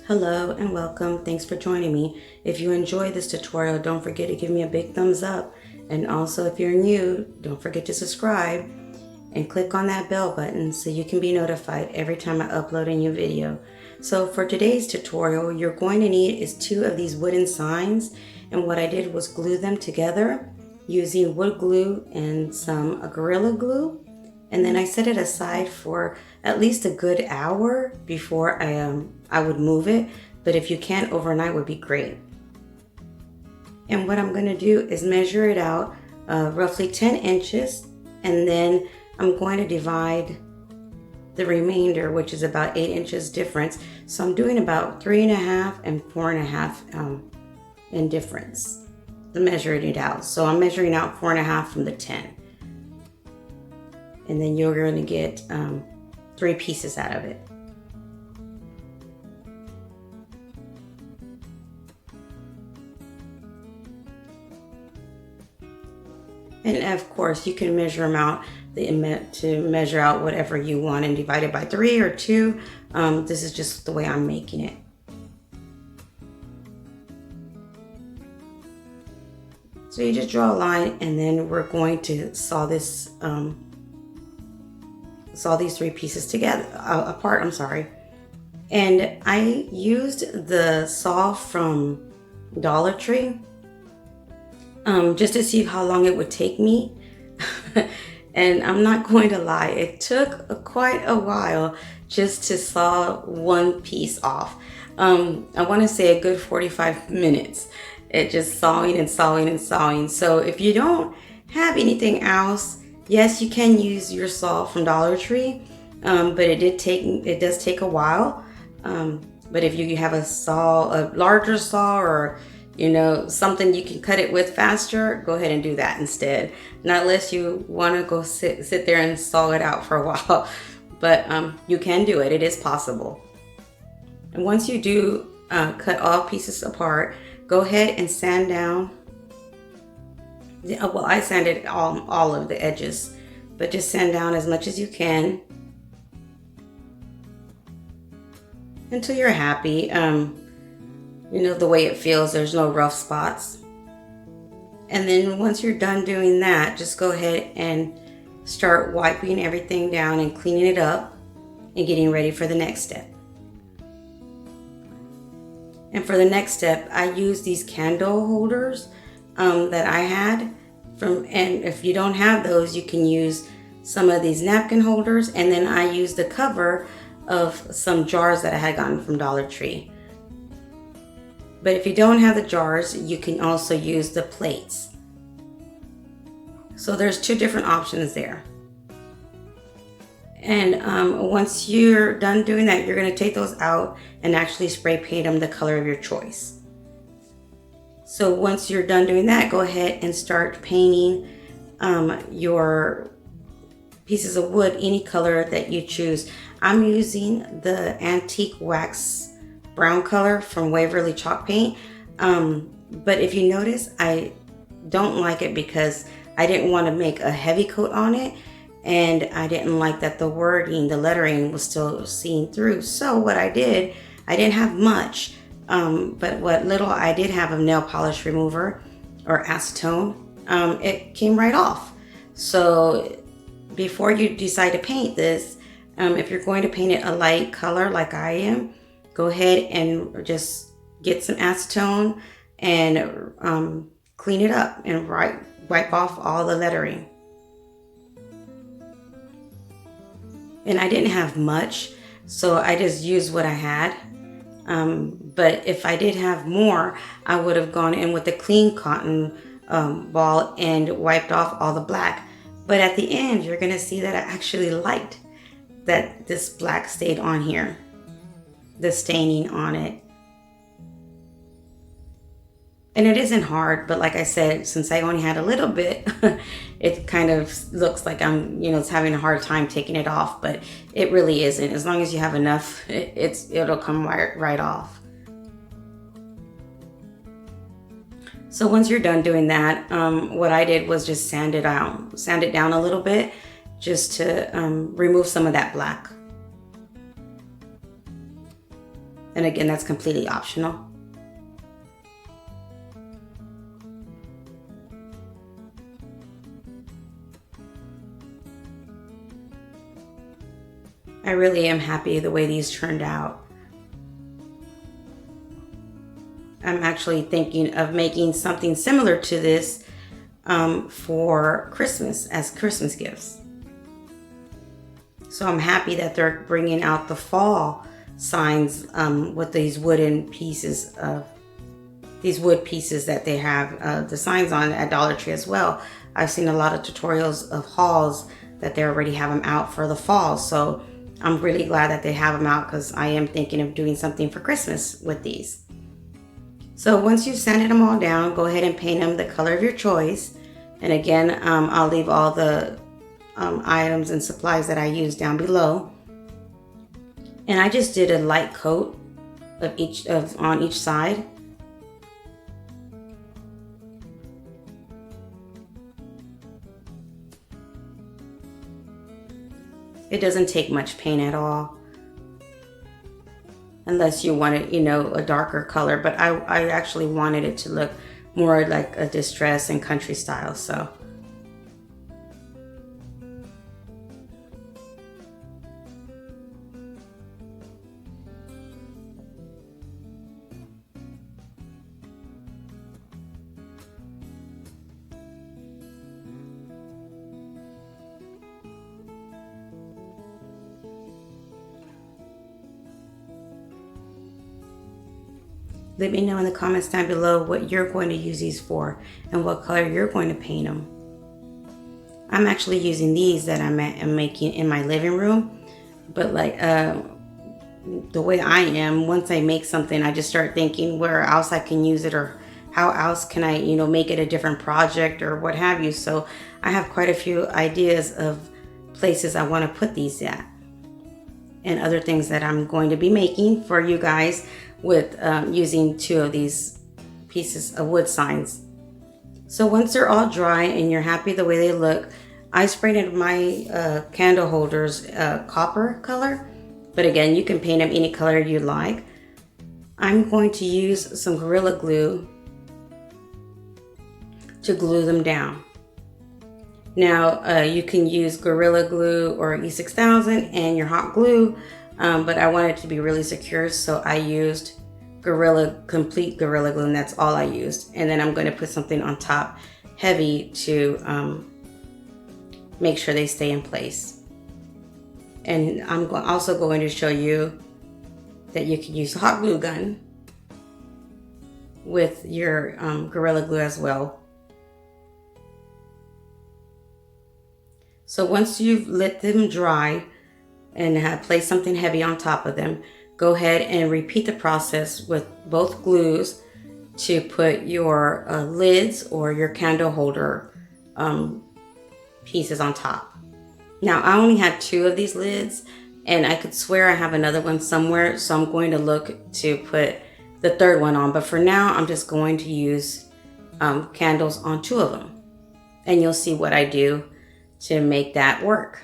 Hello and welcome. Thanks for joining me. If you enjoyed this tutorial, don't forget to give me a big thumbs up. And also, if you're new, don't forget to subscribe and click on that bell button so you can be notified every time I upload a new video. So for today's tutorial, you're going to need is 2 of these wooden signs. And what I did was glue them together using wood glue and some Gorilla Glue. And then I set it aside for at least a good hour before I would move it. But if you can, overnight would be great. And what I'm going to do is measure it out roughly 10 inches. And then I'm going to divide the remainder, which is about 8 inches difference. So I'm doing about 3.5 and 4.5 in difference. To measure it out. So I'm measuring out 4.5 from the 10. And then you're going to get 3 pieces out of it. And of course, you can measure them out to measure out whatever you want and divide it by 3 or 2. This is just the way I'm making it. So you just draw a line, and then we're going to saw this. Saw these 3 pieces together apart. I'm sorry. And I used the saw from Dollar Tree just to see how long it would take me. And I'm not going to lie, it took quite a while just to saw one piece off. I want to say a good 45 minutes. It just sawing and sawing and sawing. So if you don't have anything else, yes, you can use your saw from Dollar Tree, but it does take a while. But if you have a larger saw, or something you can cut it with faster, go ahead and do that instead. Not unless you want to go sit there and saw it out for a while, but you can do it. It is possible. And once you do cut all pieces apart, go ahead and sand down. Well, I sanded all of the edges, but just sand down as much as you can until you're happy. The way it feels, there's no rough spots. And then once you're done doing that, just go ahead and start wiping everything down and cleaning it up and getting ready for the next step. And for the next step, I use these candle holders that I had and if you don't have those, you can use some of these napkin holders. And then I used the cover of some jars that I had gotten from Dollar Tree. But if you don't have the jars, you can also use the plates. So there's 2 different options there. And once you're done doing that, you're going to take those out and actually spray paint them the color of your choice. So once you're done doing that, go ahead and start painting your pieces of wood any color that you choose. I'm using the antique wax brown color from Waverly chalk paint. But if you notice, I don't like it because I didn't want to make a heavy coat on it. And I didn't like that the wording, the lettering was still seen through. So what I did, I didn't have much. But what little I did have of nail polish remover or acetone, it came right off. So before you decide to paint this, if you're going to paint it a light color like I am, go ahead and just get some acetone and clean it up and wipe off all the lettering. And I didn't have much, so I just used what I had. But if I did have more, I would have gone in with a clean cotton ball and wiped off all the black. But at the end, you're going to see that I actually liked that this black stayed on here, the staining on it. And it isn't hard, but like I said, since I only had a little bit, it kind of looks like I'm, it's having a hard time taking it off, but it really isn't. As long as you have enough, it'll come right off. So once you're done doing that, what I did was just sand it down a little bit, just to remove some of that black. And again, that's completely optional. I really am happy the way these turned out. I'm actually thinking of making something similar to this for Christmas, as Christmas gifts. So I'm happy that they're bringing out the fall signs with these wooden pieces of these wood pieces that they have the signs on at Dollar Tree as well. I've seen a lot of tutorials of hauls that they already have them out for the fall. So I'm really glad that they have them out, because I am thinking of doing something for Christmas with these. So once you've sanded them all down, go ahead and paint them the color of your choice. And again, I'll leave all the items and supplies that I use down below. And I just did a light coat of on each side. It doesn't take much paint at all, unless you want it, a darker color. But I actually wanted it to look more like a distress and country style, so. Let me know in the comments down below what you're going to use these for and what color you're going to paint them. I'm actually using these that I'm making in my living room, but like the way I am, once I make something, I just start thinking where else I can use it, or how else can I, make it a different project or what have you. So I have quite a few ideas of places I want to put these at, and other things that I'm going to be making for you guys with using 2 of these pieces of wood signs. So once they're all dry and you're happy the way they look, I sprayed my candle holders copper color, but again, you can paint them any color you like. I'm going to use some Gorilla Glue to glue them down. Now you can use Gorilla Glue or E6000 and your hot glue, but I wanted it to be really secure, so I used complete Gorilla Glue, and that's all I used. And then I'm going to put something on top heavy to make sure they stay in place. And I'm also going to show you that you can use a hot glue gun with your Gorilla Glue as well. So once you've let them dry and have placed something heavy on top of them, go ahead and repeat the process with both glues to put your lids or your candle holder pieces on top. Now I only had 2 of these lids, and I could swear I have another one somewhere, so I'm going to look to put the 3rd one on, but for now I'm just going to use candles on 2 of them, and you'll see what I do to make that work.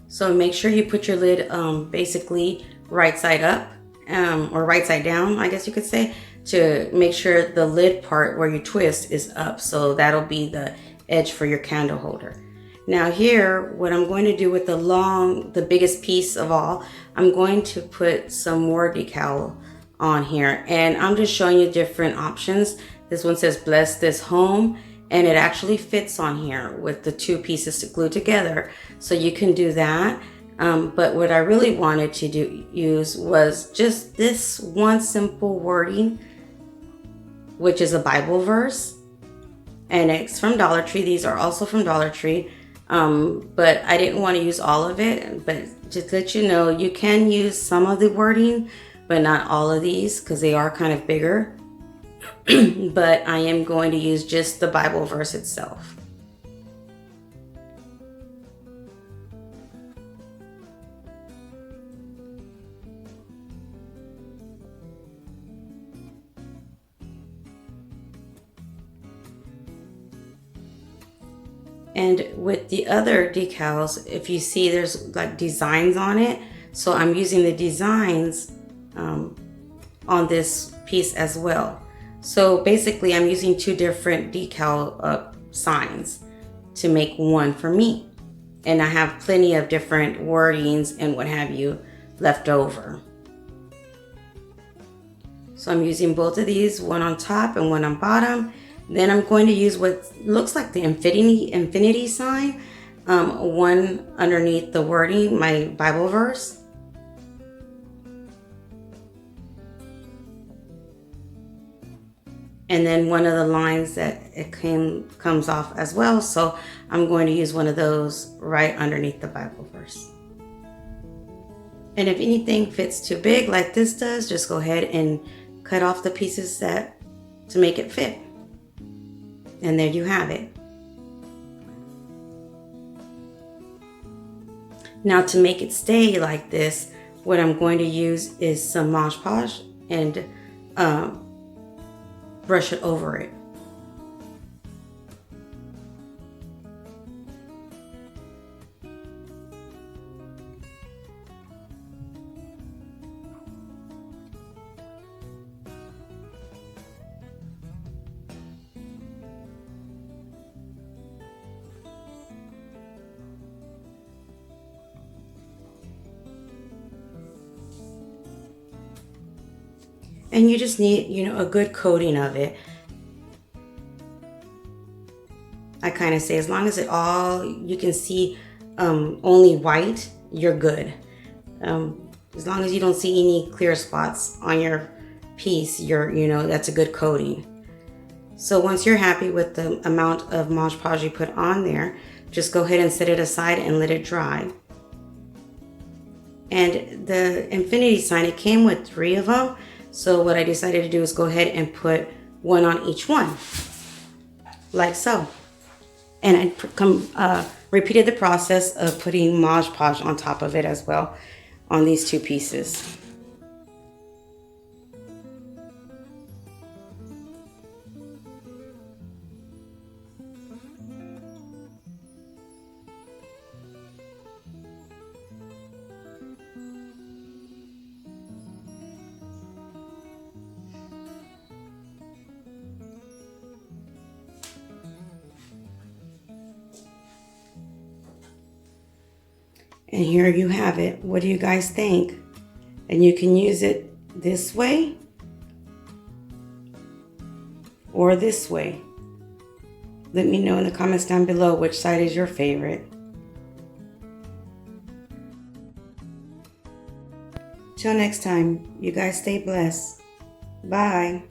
So make sure you put your lid basically right side up, or right side down, I guess you could say, to make sure the lid part where you twist is up. So that'll be the edge for your candle holder. Now here, what I'm going to do with the biggest piece of all, I'm going to put some more decal on here, and I'm just showing you different options. This one says "Bless This Home," and it actually fits on here with the 2 pieces to glue together. So you can do that. But what I really wanted to use was just this one simple wording, which is a Bible verse. And it's from Dollar Tree. These are also from Dollar Tree. But I didn't want to use all of it. But just to let you know, you can use some of the wording, but not all of these, because they are kind of bigger. But I am going to use just the Bible verse itself. And with the other decals, if you see, there's like designs on it. So I'm using the designs on this piece as well. So basically I'm using two different decal signs to make one for me. And I have plenty of different wordings and what have you left over. So I'm using both of these, one on top and one on bottom. Then I'm going to use what looks like the infinity sign, one underneath the wording, my Bible verse. And then one of the lines that comes off as well. So I'm going to use one of those right underneath the Bible verse. And if anything fits too big like this does, just go ahead and cut off the pieces to make it fit. And there you have it. Now to make it stay like this, what I'm going to use is some Modge Podge and brush it over it. And you just need, a good coating of it. I kind of say as long as you can see only white, you're good. As long as you don't see any clear spots on your piece, that's a good coating. So once you're happy with the amount of Modge Podge you put on there, just go ahead and set it aside and let it dry. And the infinity sign, it came with 3 of them. So what I decided to do is go ahead and put one on each one, like so. And I repeated the process of putting Modge Podge on top of it as well on these 2 pieces. And here you have it. What do you guys think? And you can use it this way or this way. Let me know in the comments down below which side is your favorite. Till next time, you guys stay blessed. Bye.